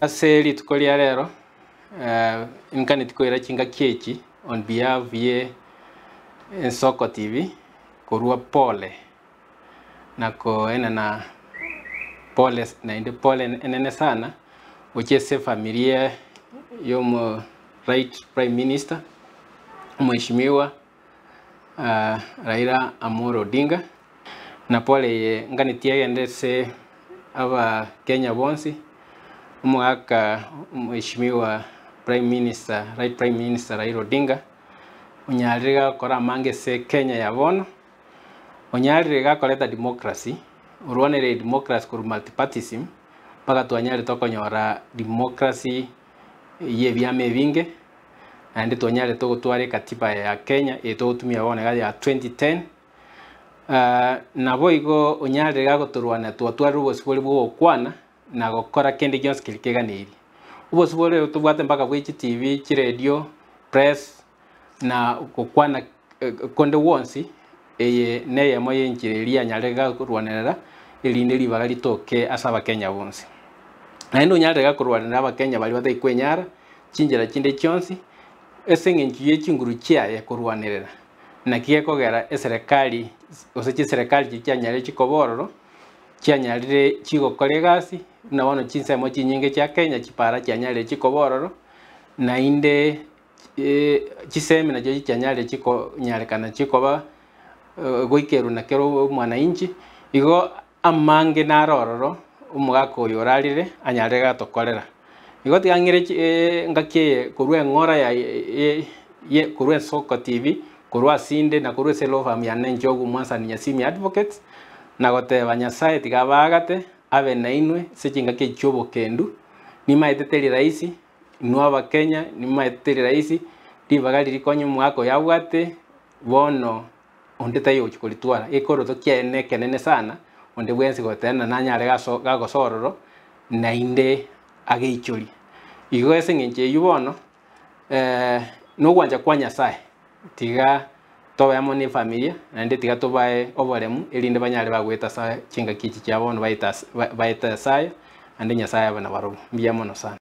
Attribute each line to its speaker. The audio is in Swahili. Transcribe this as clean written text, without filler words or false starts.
Speaker 1: Aseli tukolia lero inkani tukoira chinga kiechi on behalf ye Soko TV kurua pole nako na pole na inde pole enene sana uchese familia yomo right prime minister mheshimiwa Raila Amolo Odinga na pole ye ngani tiagendese aba Kenya bonsi mwaka mheshimiwa prime minister right prime minister Raila Odinga unyarira kora mangese Kenya ya bono unyarira koleta democracy urwanere democracy kur multipartyism paka twanyare tokonyora democracy ye byame binge andi twanyare togutware katiba ya Kenya etotumia wone ya 2010 nabo igo unyarira goturwana twatwara ubosibori bwo kwana na gukora kende gyonse kirikeganiri ubosibori tubwate mpaka bwiki TV radio press na gukwana konde wonsi eye neye moye nkireria nyarega kurwanera elinde libaga litoke asaba Kenya bonse na ndo nyarega kurwanera aba Kenya bali bata ikwenyara chinjira chinde chonsi esengenji yechinguru chia ya kurwanera na kigekogera eserikali oseche serikali chianyare chikobororo chianyarire chigokore gasi na wono chinsemo chinyinge cha Kenya chipara chianyare chikobororo na inde chiseme na joji chianyare chiko nyarekana chikoba goikeru na kero mwana inchi igo amange na rororo umugako yorarire anyare gatokorera igo tigangire ngake kurwe ngora ya ye kurwe Soko TV kurwa sinde na kurwe selova myane njogu mwansa ni Nyasimi advocates na gote banyasaye tigabagate abe nainwe sechinga ke chobo kendu ni maeteteri raisi nuaba Kenya ni maeteteri raisi dibagali likonyo mwako yabwate bono onde tayo chikolitwara ekoro to kiene kenene sana onde bwensi gotena nanyare gagosororo na inde ageichori igo esengenche yubono no gwanja kwa Nyasaye tiga toba yamone familia na inde tiga tobae oboremu elinde banyare bagweta sa chinga kichi cyabono baita saya ande Nyasaye abana baro mbiyamono sana.